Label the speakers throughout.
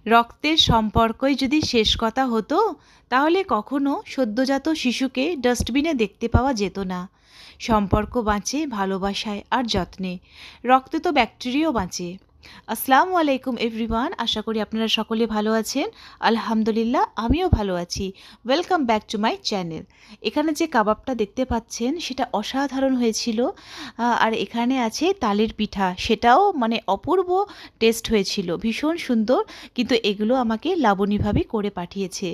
Speaker 1: রক্তের সম্পর্কই যদি শেষ কথা হতো তাহলে কখনো সদ্যোজাত শিশুকে ডাস্টবিনে দেখতে পাওয়া যেত না। সম্পর্ক বাঁচে ভালোবাসায় আর যত্নে। রক্তে তো ব্যাকটেরিয়াও বাঁচে। আসসালামু আলাইকুম এভরিওয়ান, আশা করি আপনারা সকলে ভালো আছেন। আলহামদুলিল্লাহ, আমিও ভালো আছি। Welcome back to my channel. এখানে যে কাবাবটা দেখতে পাচ্ছেন সেটা অসাধারণ হয়েছিল। আর এখানে আছে তালের পিঠা, সেটাও মানে অপূর্ব টেস্ট হয়েছিল, ভীষণ সুন্দর। কিন্তু এগুলো আমাকে লাবণী ভাবি করে পাঠিয়েছে।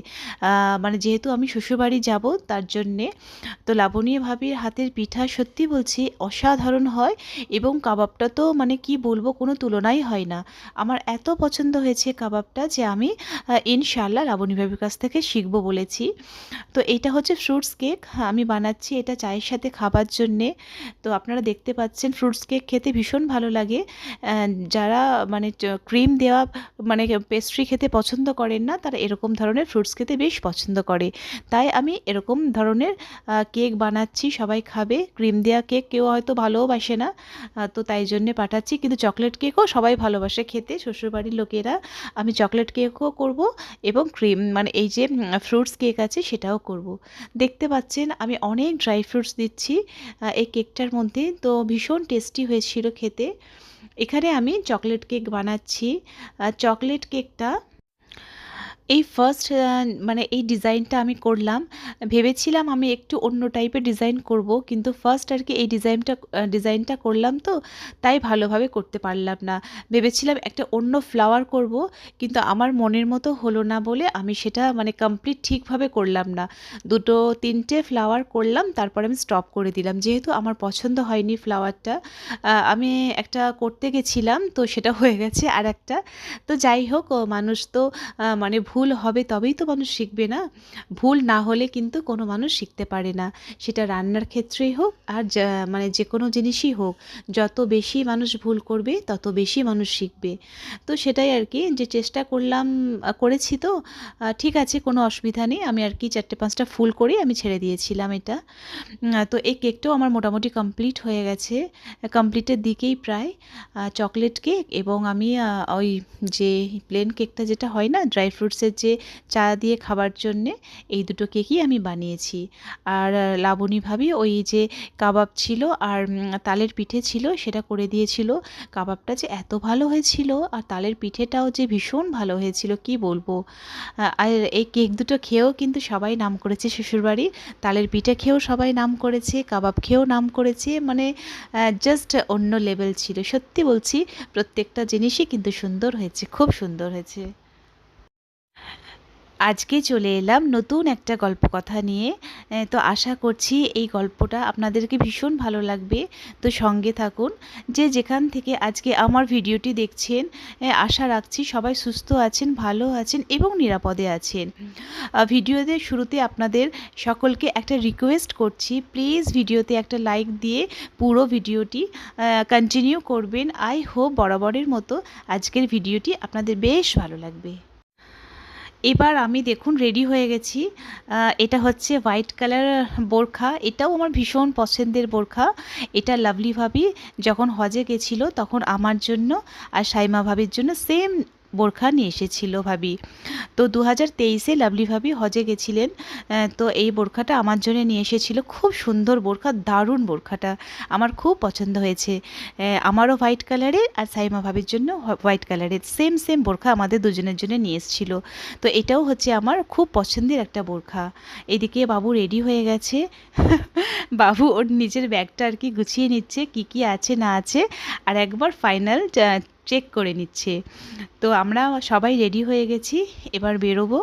Speaker 1: মানে যেহেতু আমি শ্বশুরবাড়ি যাব তার জন্যে, তো লাবণী ভাবির হাতের পিঠা সত্যি বলছি অসাধারণ হয়। এবং কাবাবটা তো মানে কি বলবো, কোনো তুলনাই হয় না। আমার এত পছন্দ হয়েছে কাবাবটা যে আমি ইনশাআল্লাহ লাবণী ভাবির কাছ থেকে শিখবো বলেছি। তো এইটা হচ্ছে ফ্রুটস কেক, আমি বানাচ্ছি এটা চায়ের সাথে খাবার জন্যে। তো আপনারা দেখতে পাচ্ছেন ফ্রুটস কেক খেতে ভীষণ ভালো লাগে। যারা মানে ক্রিম দেওয়া মানে পেস্ট্রি খেতে পছন্দ করেন না, তারা এরকম ধরনের ফ্রুটস খেতে বেশ পছন্দ করে। তাই আমি এরকম ধরনের কেক বানাচ্ছি, সবাই খাবে। ক্রিম দেওয়া কেক কেউ হয়তো ভালোবাসে না, তো তাই জন্যে পাঠাচ্ছি। কিন্তু চকলেট কেকও সবাই ভালোবাসে খেতে, শ্বশুরবাড়ির লোকেরা। আমি চকলেট কেকও করব এবং ক্রিম মানে এই যে ফ্রুটস কেক আছে সেটাও করব। দেখতে পাচ্ছেন আমি অনেক ড্রাই ফ্রুটস দিচ্ছি এই কেকটার মধ্যে, তো ভীষণ টেস্টি হয়েছিল খেতে। এখানে আমি চকলেট কেক বানাচ্ছি। চকলেট কেকটা এই ফার্স্ট মানে এই ডিজাইনটা আমি করলাম। ভেবেছিলাম আমি একটু অন্য টাইপের ডিজাইন করব, কিন্তু ফার্স্ট আর কি এই ডিজাইনটা করলাম, তো তাই ভালোভাবে করতে পারলাম না। ভেবেছিলাম একটা অন্য ফ্লাওয়ার করব, কিন্তু আমার মনের মতো হলো না বলে আমি সেটা মানে কমপ্লিট ঠিকভাবে করলাম না। দুটো তিনটে ফ্লাওয়ার করলাম, তারপর আমি স্টপ করে দিলাম, যেহেতু আমার পছন্দ হয়নি ফ্লাওয়ারটা। আমি একটা করতে গেছিলাম, তো সেটা হয়ে গেছে আর একটা। তো যাই হোক, মানুষ তো মানে ভুল হবে তবেই তো মানুষ শিখবে না। ভুল না হলে কিন্তু কোনো মানুষ শিখতে পারে না। সেটা রান্নার ক্ষেত্রেই হোক আর মানে যে কোনো জিনিসই হোক, যত বেশি মানুষ ভুল করবে তত বেশি মানুষ শিখবে। তো সেটাই আর কি, যে চেষ্টা করলাম, করেছি তো ঠিক আছে, কোনো অসুবিধা নেই। আমি আর কি 4-5টা ফুল করে আমি ছেড়ে দিয়েছিলাম এটা। তো এই কেকটাও আমার মোটামুটি কমপ্লিট হয়ে গেছে, কমপ্লিটের দিকেই প্রায়। চকলেট কেক এবং আমি ওই যে প্লেন কেকটা যেটা হয় না ড্রাই ফ্রুটসের, যে চা দিয়ে খাবার জন্যে, এই দুটো কেকই আমি বানিয়েছি। আর লাবণী ভাবি ওই যে কাবাব ছিল আর তালের পিঠে ছিল সেটা করে দিয়েছিল। কাবাবটা যে এত ভালো হয়েছিল আর তালের পিঠেটাও যে ভীষণ ভালো হয়েছিল কি বলবো। আর এই কেক দুটো খেয়েও কিন্তু সবাই নাম করেছে শ্বশুরবাড়ি। তালের পিঠে খেয়েও সবাই নাম করেছে, কাবাব খেয়েও নাম করেছে, মানে জাস্ট অন্য লেভেল ছিল। সত্যি বলছি, প্রত্যেকটা জিনিসই কিন্তু সুন্দর হয়েছে, খুব সুন্দর হয়েছে। আজকে চলে এলাম নতুন একটা গল্পকথা নিয়ে। তো আশা করছি এই গল্পটা আপনাদেরকে ভীষণ ভালো লাগবে। তো সঙ্গে থাকুন। যে যেখান থেকে আজকে আমার ভিডিওটি দেখছেন, আশা রাখছি সবাই সুস্থ আছেন, ভালো আছেন এবং নিরাপদে আছেন। ভিডিওতে শুরুতে আপনাদের সকলকে একটা রিকোয়েস্ট করছি, প্লিজ ভিডিওতে একটা লাইক দিয়ে পুরো ভিডিওটি কন্টিনিউ করবেন। আই হোপ বরাবরের মতো আজকের ভিডিওটি আপনাদের বেশ ভালো লাগবে। এবার আমি দেখুন রেডি হয়ে গেছি। এটা হচ্ছে হোয়াইট কালার বোরখা, এটাও আমার ভীষণ পছন্দের বোরখা। এটা লাভলি ভাবি যখন হজে গেছিল তখন আমার জন্য আর সাইমা ভাবির জন্য সেম বোরখা নিয়ে এসেছিল ভাবি। তো 2023-এ লাভলি ভাবি হজে গেছিলেন, তো এই বোরখাটা আমার জন্য নিয়ে এসেছিল। খুব সুন্দর বোরখা, দারুণ বোরখাটা আমার খুব পছন্দ হয়েছে। আমারও হোয়াইট কালারের আর সাইমা ভাবির জন্য হোয়াইট কালারের সেম সেম বোরখা আমাদের দুজনের জন্য নিয়ে এসেছিল। তো এটাও হচ্ছে আমার খুব পছন্দের একটা বোরখা। এদিকে বাবু রেডি হয়ে গেছে। বাবু ওর নিজের ব্যাগটা আর কি গুছিয়ে নিচ্ছে, কি কি আছে না আছে, আর একবার ফাইনাল চেক করে নিচ্ছে। তো আমরা সবাই রেডি হয়ে গেছি, এবার বেরোবো।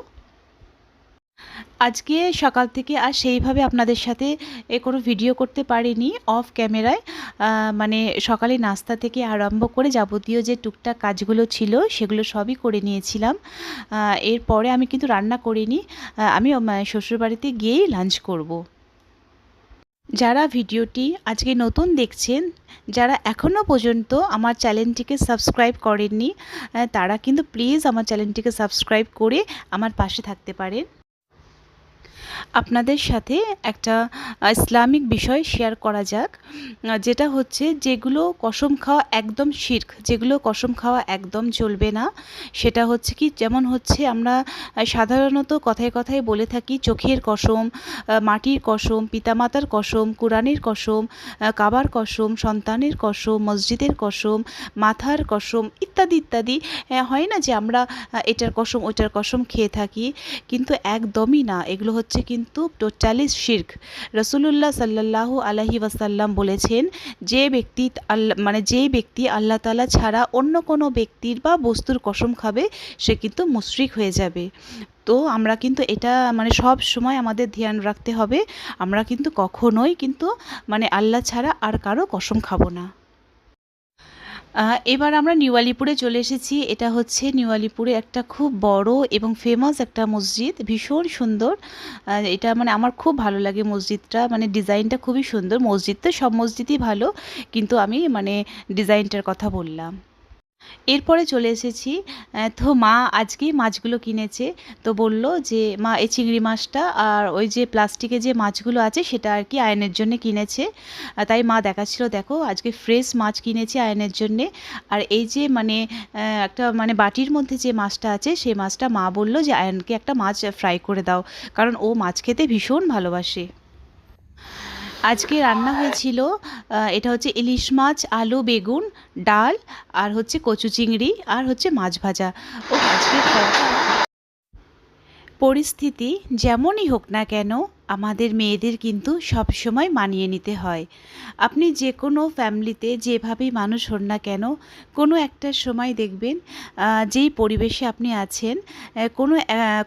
Speaker 1: আজকে সকাল থেকে আর সেইভাবে আপনাদের সাথে কোনো ভিডিও করতে পারিনি অফ ক্যামেরায়। মানে সকালে নাস্তা থেকে আরম্ভ করে যাবতীয় যে টুকটাক কাজগুলো ছিল সেগুলো সবই করে নিয়েছিলাম। এরপরে আমি কিন্তু রান্না করিনি, আমি শ্বশুরবাড়িতে গিয়েই লাঞ্চ করব। যারা ভিডিওটি আজকে নতুন দেখছেন, যারা এখনও পর্যন্ত আমার চ্যানেলটিকে সাবস্ক্রাইব করেননি, তারা কিন্তু প্লিজ আমার চ্যানেলটিকে সাবস্ক্রাইব করে আমার পাশে থাকতে পারেন। আপনাদের সাথে একটা ইসলামিক বিষয় শেয়ার করা যাক, যেটা হচ্ছে যেগুলো কসম খাওয়া একদম শিরক, যেগুলো কসম খাওয়া একদম চলবে না। সেটা হচ্ছে কি, যেমন হচ্ছে আমরা সাধারণত কথায় কথায় বলে থাকি চোখের কসম, মাটির কসম, পিতামাতার কসম, কোরআনের কসম, কাবার কসম, সন্তানের কসম, মসজিদের কসম, মাথার কসম, ইত্যাদি ইত্যাদি। হয় না যে আমরা এটার কসম ওইটার কসম খেয়ে থাকি, কিন্তু একদমই না। এগুলো হচ্ছে কিন্তু টোটালি শিরক। রাসূলুল্লাহ সাল্লাল্লাহু আলাইহি ওয়াসাল্লাম বলেছেন, যে ব্যক্তি আল্লাহ তাআলা ছাড়া অন্য কোনো ব্যক্তির বা বস্তুর কসম খাবে সে কিন্তু মুশরিক হয়ে যাবে। তো আমরা কিন্তু এটা সব সময় আমাদের ধ্যান রাখতে হবে, আমরা কিন্তু কখনোই কিন্তু আল্লাহ ছাড়া আর কারো কসম খাবো না। এবার আমরা নিউ আলিপুরে চলে এসেছি। এটা হচ্ছে নিউ আলিপুরে একটা খুব বড় এবং ফেমাস একটা মসজিদ, ভীষণ সুন্দর। এটা আমার খুব ভালো লাগে মসজিদটা, ডিজাইনটা খুবই সুন্দর। মসজিদ তো সব মসজিদই ভালো, কিন্তু আমি ডিজাইনটার কথা বললাম। এরপরে চলে এসেছি। তো মা আজকেই মাছগুলো কিনেছে। তো বলল যে মা এই চিংড়ি মাছটা আর ওই যে প্লাস্টিকে যে মাছগুলো আছে সেটা আর কি আয়নের জন্য কিনেছে। তাই মা দেখাচ্ছিল, দেখো আজকে ফ্রেশ মাছ কিনেছি আয়নের জন্যে। আর এই যে একটা বাটির মধ্যে যে মাছটা আছে সেই মাছটা মা বলল যে আয়নকে একটা মাছ ফ্রাই করে দাও, কারণ ও মাছ খেতে ভীষণ ভালোবাসে। আজকে রান্না হয়েছিল, এটা হচ্ছে ইলিশ মাছ, আলু, বেগুন, ডাল, আর হচ্ছে কচু চিংড়ি, আর হচ্ছে মাছ ভাজা। ও আজকে পরিস্থিতি যেমনই হোক না কেন আমাদের মেয়েদের কিন্তু সব সময় মানিয়ে নিতে হয়। আপনি যে কোনো ফ্যামিলিতে যেভাবেই মানুষ হন না কেন, কোনো একটা সময় দেখবেন যেই পরিবেশে আপনি আছেন,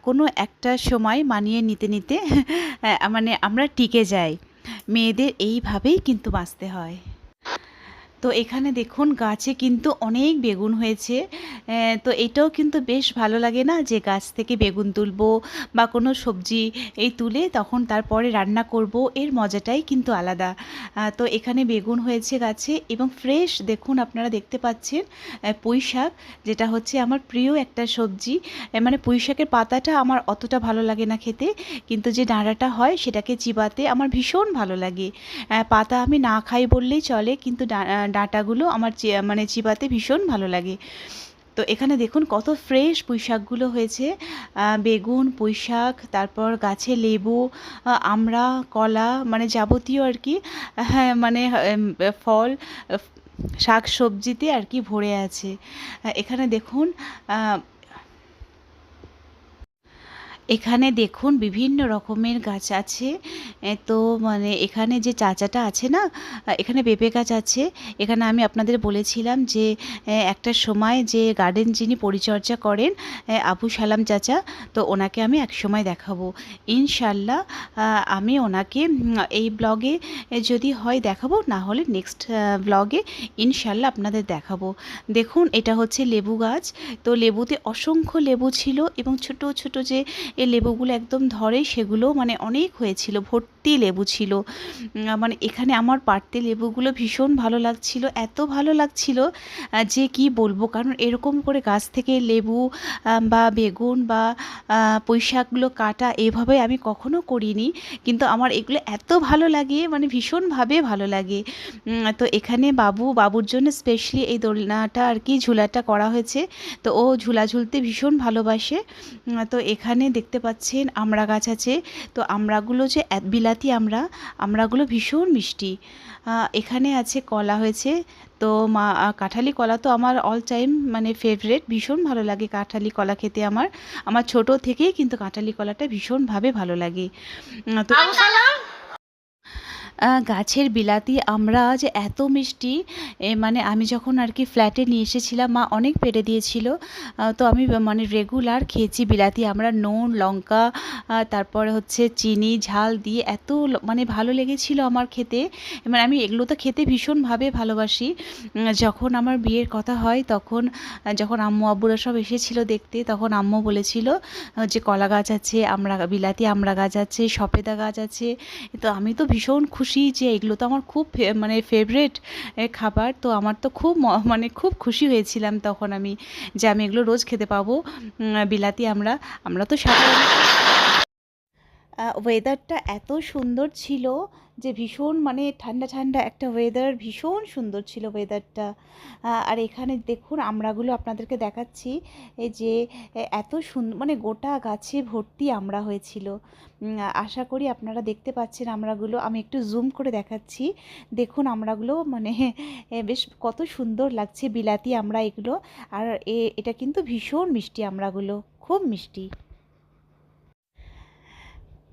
Speaker 1: কোনো একটা সময় মানিয়ে নিতে নিতে আমরা টিকে যাই। মেয়েদের এইভাবেই কিন্তু বাঁচতে হয়। তো এখানে দেখুন গাছে কিন্তু অনেক বেগুন হয়েছে। তো এটাও কিন্তু বেশ ভালো লাগে না, যে গাছ থেকে বেগুন তুলবো বা কোনো সবজি এই তুলে তখন তারপরে রান্না করব, এর মজাটাই কিন্তু আলাদা। তো এখানে বেগুন হয়েছে গাছে এবং ফ্রেশ, দেখুন আপনারা দেখতে পাচ্ছেন পুঁই শাক, যেটা হচ্ছে আমার প্রিয় একটা সবজি। পুঁই শাকের পাতাটা আমার অতটা ভালো লাগে না খেতে, কিন্তু যে ডাঁড়াটা হয় সেটাকে চিবাতে আমার ভীষণ ভালো লাগে। পাতা আমি না খাই বললেই চলে, কিন্তু ডাঁটাগুলো আমার চিবাতে ভীষণ ভালো লাগে। তো এখানে দেখুন কত ফ্রেশ পুঁই শাকগুলো হয়েছে। বেগুন, পুঁই শাক, তারপর গাছে লেবু, আমড়া, কলা, যাবতীয় আর কি, হ্যাঁ ফল, শাক সবজিতে আর কি ভরে আছে। এখানে দেখুন এখানে দেখুন বিভিন্ন রকমের গাছ আছে। তো এখানে যে চাচাটা আছে না, এখানে পেঁপে গাছ আছে। এখানে আমি আপনাদের বলেছিলাম যে একটা সময় যে গার্ডেন যিনি পরিচর্যা করেন, আবু সালাম চাচা, তো ওনাকে আমি এক সময় দেখাবো ইনশাল্লাহ। আমি ওনাকে এই ব্লগে যদি হয় দেখাবো, না হলে নেক্সট ব্লগে ইনশাল্লাহ আপনাদের দেখাবো। দেখুন এটা হচ্ছে লেবু গাছ। তো লেবুতে অসংখ্য লেবু ছিল এবং ছোট ছোট যে এই লেবুগুলো একদম ধরে সেগুলো অনেক হয়েছিল, ভর্তি লেবু ছিল। এখানে আমার পাড়তে লেবুগুলো ভীষণ ভালো লাগছিল, এত ভালো লাগছিল যে কি বলবো। কারণ এরকম করে গাছ থেকে লেবু বা বেগুন বা পুঁই শাকগুলো কাটা এভাবে আমি কখনো করিনি, কিন্তু আমার এগুলো এত ভালো লাগে, ভীষণভাবে ভালো লাগে। তো এখানে বাবুর জন্য স্পেশালি এই দোলনাটা আর কি ঝুলাটা করা হয়েছে। তো ও ঝুলা ঝুলতে ভীষণ ভালোবাসে। তো এখানে দেখতে পাচ্ছেন আমড়া গাছ আছে। তো আমড়াগুলো যে বিলাতি আমড়াগুলো ভীষণ মিষ্টি। এখানে আছে কলা হয়েছে। তো কাঁঠালি কলা তো আমার অল টাইম ফেভারেট, ভীষণ ভালো লাগে কাঁঠালি কলা খেতে। আমার ছোট থেকেই কিন্তু কাঁঠালি কলাটা ভীষণভাবে ভালো লাগে। তো গাছের বিলাতি আমড়া যে এত মিষ্টি, আমি যখন আর কি ফ্ল্যাটে নিয়ে এসেছিলাম, মা অনেক পেড়ে দিয়েছিল। তো আমি রেগুলার খেয়েছি বিলাতি আমড়া, নুন, লঙ্কা, তারপরে হচ্ছে চিনি, ঝাল দিয়ে এত ভালো লেগেছিল আমার খেতে। আমি এগুলো তো খেতে ভীষণভাবে ভালোবাসি। যখন আমার বিয়ের কথা হয় তখন যখন আম্মু আব্বুরা সব এসেছিল দেখতে, তখন আম্মু বলেছিল যে কলা গাছ আছে, বিলাতি আমড়া গাছ আছে, সফেদা গাছ আছে। তো আমি তো ভীষণ খুশি যে এগুলো তো আমার খুব ফেভারিট খাবার। তো আমার তো খুব খুব খুশি হয়েছিলাম তখন আমি, যে আমি এগুলো রোজ খেতে পাবো। বিলাতি আমরা তো সাধারণত ওয়েদারটা এত সুন্দর ছিল যে ভীষণ মানে ঠান্ডা ঠান্ডা একটা ওয়েদার, ভীষণ সুন্দর ছিল ওয়েদারটা। আর এখানে দেখুন আমড়াগুলো আপনাদেরকে দেখাচ্ছি, এই যে এত সুন্দর মানে গোটা গাছে ভর্তি আমড়া হয়েছিল। আশা করি আপনারা দেখতে পাচ্ছেন আমড়াগুলো, আমি একটু জুম করে দেখাচ্ছি। দেখুন আমড়াগুলো মানে বেশ কত সুন্দর লাগছে, বিলাতি আমড়া এগুলো। আর এটা কিন্তু ভীষণ মিষ্টি আমড়াগুলো, খুব মিষ্টি।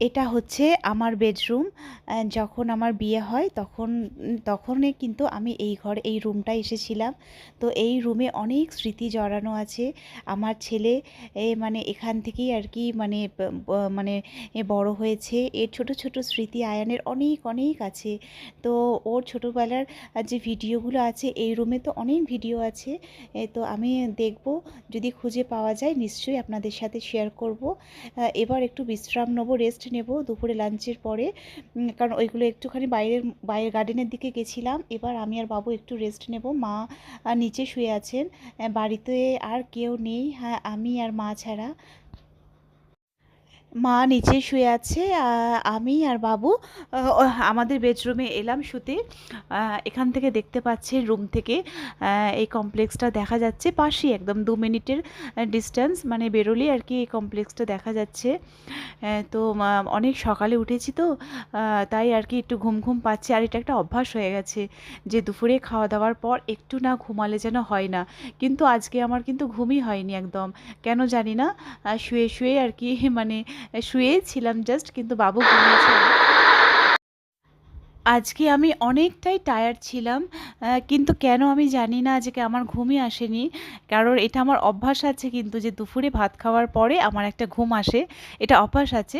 Speaker 1: এটা হচ্ছে আমার বেডরুম। যখন আমার বিয়ে হয় তখনই কিন্তু আমি এই রুমটায় এসেছিলাম। তো এই রুমে অনেক স্মৃতি জড়ানো আছে। আমার ছেলে মানে এখান থেকেই আর কি মানে মানে বড় হয়েছে। এর ছোট ছোট স্মৃতি আয়ানের অনেক অনেক আছে। তো ওর ছোটোবেলার যে ভিডিওগুলো আছে এই রুমে তো অনেক ভিডিও আছে। তো আমি দেখব, যদি খুঁজে পাওয়া যায় নিশ্চয়ই আপনাদের সাথে শেয়ার করব। এবার একটু বিশ্রাম নেব, রেস্ট নেব দুপুরে লাঞ্চের পরে, কারণ ওইগুলো একটুখানি বাইরের গার্ডেনের দিকে গেছিলাম। এবার আমি আর বাবু একটু রেস্ট নেব। মা নিচে শুয়ে আছেন, বাড়িতে আর কেউ নেই, হ্যাঁ আমি আর মা ছাড়া। মা নিচে শুয়ে আছে, আমি আর বাবু আমাদের বেডরুমে এলাম শুতে। এখান থেকে দেখতে পাচ্ছি রুম থেকে এই কমপ্লেক্সটা দেখা যাচ্ছে, পাশেই একদম 2 মিনিটের ডিস্টেন্স, মানে বেরোলেই আর কি এই কমপ্লেক্সটা দেখা যাচ্ছে। তো অনেক সকালে উঠেছি তো, তাই আর কি একটু ঘুম ঘুম পাচ্ছে। আর এটা একটা অভ্যাস হয়ে গেছে যে দুপুরে খাওয়া দাওয়ার পর একটু না ঘুমালে যেন হয় না। কিন্তু আজকে আমার কিন্তু ঘুমই হয়নি একদম, কেন জানি না। শুয়ে শুয়ে আর কি মানে শুয়েই ছিলাম জাস্ট, কিন্তু বাবু ঘুমিয়েছিল। আজকে আমি অনেকটাই টায়ার্ড ছিলাম, কিন্তু কেন আমি জানি না আজকে আমার ঘুমই আসেনি। কারণ এটা আমার অভ্যাস আছে কিন্তু, যে দুপুরে ভাত খাওয়ার পরে আমার একটা ঘুম আসে, এটা অভ্যাস আছে।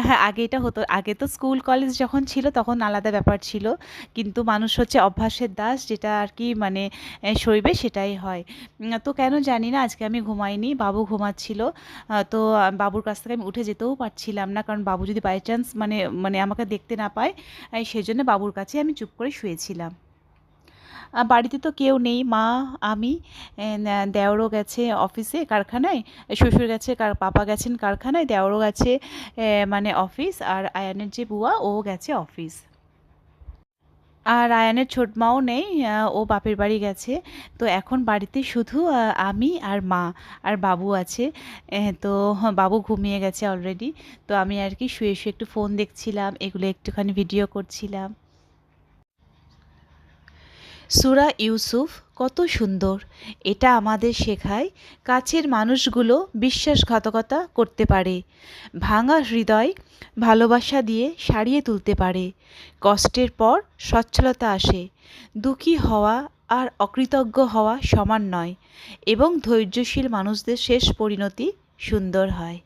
Speaker 1: হ্যাঁ, আগে এটা হতো, আগে তো স্কুল কলেজ যখন ছিল তখন আলাদা ব্যাপার ছিল, কিন্তু মানুষ হচ্ছে অভ্যাসের দাস, যেটা আর কি মানে সইবে সেটাই হয়। তো কেন জানি না আজকে আমি ঘুমাইনি, বাবু ঘুমাচ্ছিল। তো বাবুর কাছ থেকে আমি উঠে যেতেও পারছিলাম না, কারণ বাবু যদি বাই চান্স মানে মানে আমাকে দেখতে না পায়, সেজন্য বাবুর কাছে আমি চুপ করে শুয়েছিলাম। বাড়িতে তো কেউ নেই, মা, আমি, দেওরও গেছে অফিসে কারখানায়, শ্বশুর গেছে, পাপা গেছেন কারখানায়, দেওরও গেছে মানে অফিস, আর আয়ানের যে বুয়া ও গেছে অফিস। আর আয়ানের ছোট মাও নেই, ও বাপের বাড়ি গেছে। তো এখন বাড়িতে শুধু আমি আর মা আর বাবু আছে। তো বাবু ঘুমিয়ে গেছে অলরেডি। তো আমি আর কি শুয়ে শুয়ে একটু ফোন দেখছিলাম, এগুলো একটুখানি ভিডিও করছিলাম। সূরা ইউসুফ কত সুন্দর! এটা আমাদের শেখায় কাছের মানুষগুলো বিশ্বাসঘাতকতা করতে পারে, ভাঙা হৃদয় ভালোবাসা দিয়ে সারিয়ে তুলতে পারে, কষ্টের পর সচ্ছলতা আসে, দুঃখী হওয়া আর অকৃতজ্ঞ হওয়া সমান নয়, এবং ধৈর্যশীল মানুষদের শেষ পরিণতি সুন্দর হয়।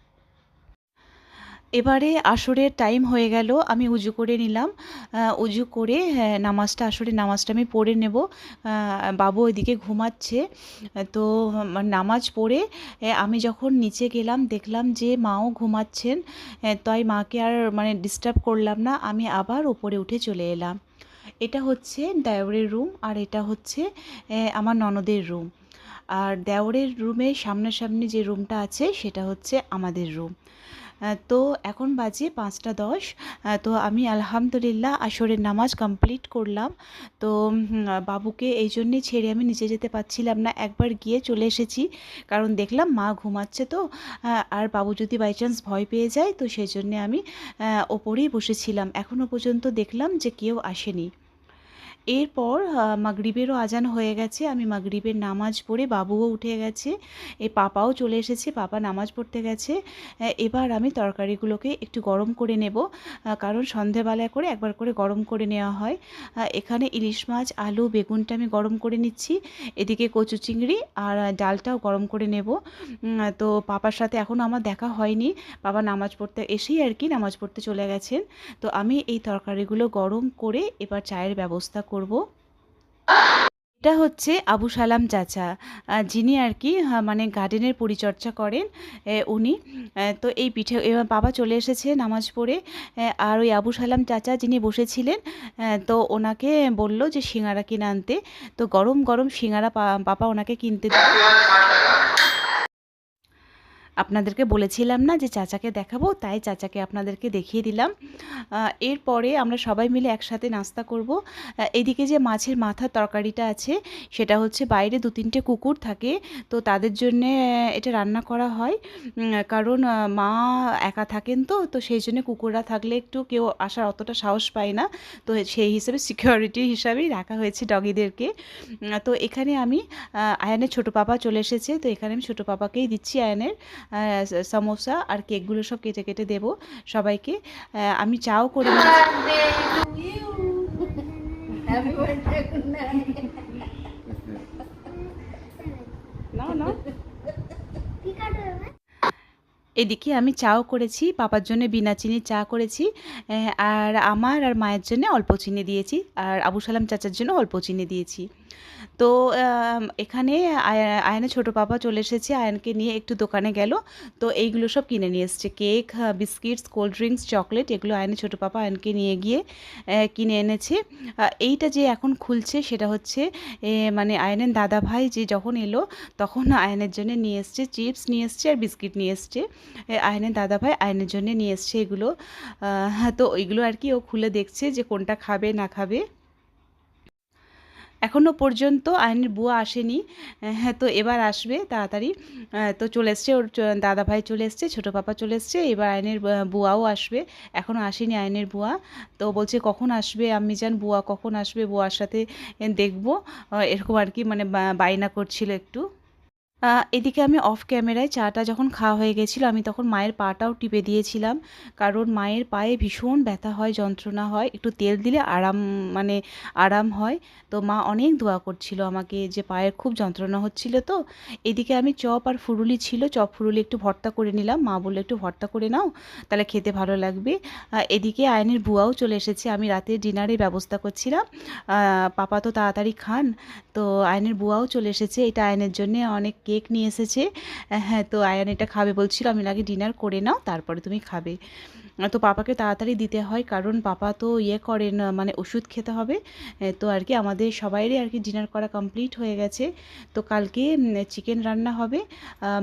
Speaker 1: এবারে আসরের টাইম হয়ে গেল, আমি উজু করে নিলাম। উজু করে আসরের নামাজটা আমি পড়ে নেব। বাবু ওইদিকে ঘুমাচ্ছে। তো নামাজ পড়ে আমি যখন নিচে গেলাম দেখলাম যে মাও ঘুমাচ্ছেন। তাই মাকে আর মানে ডিস্টার্ব করলাম না, আমি আবার উপরে উঠে চলে এলাম। এটা হচ্ছে দেওরের রুম, আর এটা হচ্ছে আমার ননদের রুম। আর দেওরের রুমের সামনাসামনি যে রুমটা আছে সেটা হচ্ছে আমাদের রুম। তো এখন বাজে 5টা 10। তো আমি আলহামদুলিল্লাহ আসরের নামাজ কমপ্লিট করলাম। তো বাবুকে এই জন্যেই ছেড়ে আমি নিচে যেতে পারছিলাম না, একবার গিয়ে চলে এসেছি, কারণ দেখলাম মা ঘুমাচ্ছে তো, আর বাবু যদি বাই চান্স ভয় পেয়ে যায়, তো সেই জন্যে আমি ওপরেই বসেছিলাম। এখনও পর্যন্ত দেখলাম যে কেউ আসেনি। এরপর মাগরিবেরও আজান হয়ে গেছে, আমি মাগরিবের নামাজ পড়ে, বাবুও উঠে গেছে, পাপাও চলে এসেছে, পাপা নামাজ পড়তে গেছে। এবার আমি তরকারিগুলোকে একটু গরম করে নেব, কারণ সন্ধেবেলায় করে একবার করে গরম করে নেওয়া হয়। এখানে ইলিশ মাছ, আলু, বেগুনটা আমি গরম করে নিচ্ছি, এদিকে কচু চিংড়ি আর ডালটাও গরম করে নেব। তো পাপার সাথে এখনও আমার দেখা হয়নি, বাবা নামাজ পড়তে এসেই আর কি নামাজ পড়তে চলে গেছেন। তো আমি এই তরকারিগুলো গরম করে এবার চায়ের ব্যবস্থা করব। এটা হচ্ছে আবু সালাম চাচা, যিনি আর কি মানে গার্ডেনের পরিচর্যা করেন, উনি। তো এই পিঠে এবার বাবা চলে এসেছে নামাজ পড়ে, আর ওই আবু সালাম চাচা যিনি বসেছিলেন, তো ওনাকে বলল যে সিঙ্গারা কিনে আনতে। তো গরম গরম সিঙ্গারা পাপা ওনাকে কিনতে দিল। আপনাদেরকে বলেছিলাম না যে চাচাকে দেখাবো, তাই চাচাকে আপনাদেরকে দেখিয়ে দিলাম। এরপরে আমরা সবাই মিলে একসাথে নাস্তা করব। এদিকে যে মাছের মাথার তরকারিটা আছে সেটা হচ্ছে বাইরে 2-3টে কুকুর থাকে, তো তাদের জন্যে এটা রান্না করা হয়। কারণ মা একা থাকেন, তো সেই জন্য কুকুররা থাকলে একটু কেউ আসার অতটা সাহস পায় না, তো সেই হিসেবে সিকিউরিটি হিসাবেই রাখা হয়েছে ডগিদেরকে। তো এখানে আমি আয়ানের ছোটো পাপা চলে এসেছে, তো এখানে আমি ছোটো পাপাকেই দিচ্ছি আয়ানের সমোসা আর কেকগুলো সব কেটে কেটে দেবো সবাইকে। আমি চাও করে এদিকে আমি চাও করেছি, পাপার জন্য বিনা চিনির চা করেছি, আর আমার আর মায়ের জন্য অল্প চিনি দিয়েছি, আর আবু সালাম চাচার জন্য অল্প চিনি দিয়েছি। তো এখানে আয়ানের ছোটো পাপা চলে এসেছে, আয়ানকে নিয়ে একটু দোকানে গেল, তো এইগুলো সব কিনে নিয়ে এসছে, cake, biscuits, cold drinks, chocolate, এগুলো আয়ানের ছোটো পাপা আয়ানকে নিয়ে গিয়ে কিনে এনেছে। এইটা যে এখন খুলছে সেটা হচ্ছে মানে আয়ানের দাদা ভাই যে যখন এলো তখন আয়ানের জন্য নিয়ে এসছে চিপস, নিয়ে এসছে আর বিস্কিট নিয়ে এসছে। আয়ানের দাদা ভাই আয়ানের জন্য নিয়ে এসছে এগুলো। তো ওইগুলো আর কি ও খুলে দেখছে যে কোনটা খাবে না খাবে। এখনও পর্যন্ত আয়নের বুয়া আসেনি, হ্যাঁ, তো এবার আসবে তাড়াতাড়ি। তো চলে এসছে ওর দাদা ভাই চলে এসছে, ছোটো পাপা চলে এসছে, এবার আয়নের বুয়াও আসবে। এখনও আসেনি আয়নের বুয়া, তো বলছে কখন আসবে আম্মি জান, বুয়া কখন আসবে, বুয়ার সাথে দেখবো, এরকম আর কি, মানে বায়না করছিল একটু। এদিকে আমি অফ ক্যামেরায় চাটা যখন খাওয়া হয়ে গেছিলো আমি তখন মায়ের পাটাও টিপে দিয়েছিলাম, কারণ মায়ের পায়ে ভীষণ ব্যথা হয়, যন্ত্রণা হয়, একটু তেল দিলে আরাম, মানে আরাম হয়। তো মা অনেক দোয়া করছিল আমাকে যে পায়ের খুব যন্ত্রণা হচ্ছিল। তো এদিকে আমি চপ আর ফুরুলি ছিল, চপ ফুরুলি একটু ভর্তা করে নিলাম, মা বললো একটু ভর্তা করে নাও তাহলে খেতে ভালো লাগবে। এদিকে আয়নের বুয়াও চলে এসেছে, আমি রাতে ডিনারের ব্যবস্থা করছিলাম, পাপা তো তাড়াতাড়ি খান। তো আয়নের বুয়াও চলে এসেছে, এটা আয়নের জন্য অনেক কেক নিয়ে এসেছে। হ্যাঁ, তো আয়ান এটা খাবে বলছিল, আমি আগে ডিনার করে নাও তারপরে তুমি খাবে। তো পাপাকে তাড়াতাড়ি দিতে হয়, কারণ পাপা তো করেন, মানে ওষুধ খেতে হবে। তো আর কি আমাদের সবাইরই আর কি ডিনার করা কমপ্লিট হয়ে গেছে। তো কালকে চিকেন রান্না হবে।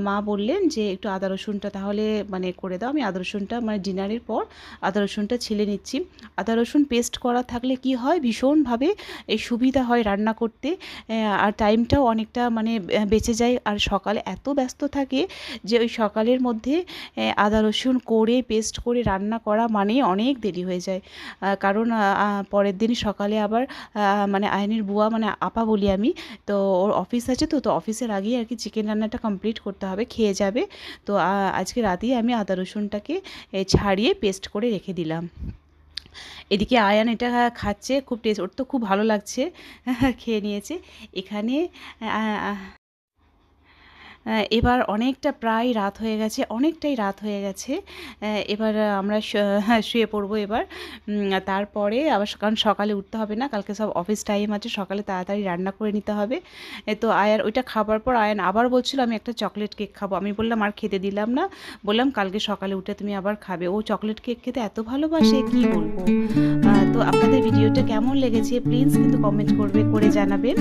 Speaker 1: মা বললেন যে একটু আদা রসুনটা তাহলে মানে করে দাও, আমি আদা রসুনটা মানে ডিনারের পর আদা রসুনটা ছিলে নিচ্ছি। আদা রসুন পেস্ট করা থাকলে কি হয়, ভীষণভাবে এই সুবিধা হয় রান্না করতে, আর টাইমটাও অনেকটা মানে বেঁচে যায়। আর সকালে এত ব্যস্ত থাকে যে ওই সকালের মধ্যে আদা রসুন করে পেস্ট করে রান্না করা মানে অনেক দেরি হয়ে যায়, কারণ পরের দিন সকালে আবার মানে আয়নের বুয়া, মানে আপা বলি আমি, তো ওর অফিস আছে, তো অফিসের আগেই আর কি চিকেন রান্নাটা কমপ্লিট করতে হবে, খেয়ে যাবে। তো আজকে রাতেই আমি আদা রসুনটাকে ছাড়িয়ে পেস্ট করে রেখে দিলাম। এদিকে আয়ান এটা খাচ্ছে, খুব টেস্ট, ওর তো খুব ভালো লাগছে, খেয়ে নিয়েছে। এখানে এবার অনেকটা প্রায় রাত হয়ে গেছে, অনেকটাই রাত হয়ে গেছে। এবার আমরা হ্যাঁ শুয়ে পড়বো এবার। তারপরে আবার কারণ সকালে উঠতে হবে না, কালকে সব অফিস টাইম আছে, সকালে তাড়াতাড়ি রান্না করে নিতে হবে। তো আয়ান ওইটা খাবার পর আয়ান আবার বলছিল আমি একটা চকলেট কেক খাবো, আমি বললাম আর খেতে দিলাম না, বললাম কালকে সকালে উঠে তুমি আবার খাবে। ও চকলেট কেক খেতে এত ভালোবাসে কি বলবো। তো আপনাদের ভিডিওটা কেমন লেগেছে প্লিজ কিন্তু কমেন্ট করে জানাবেন।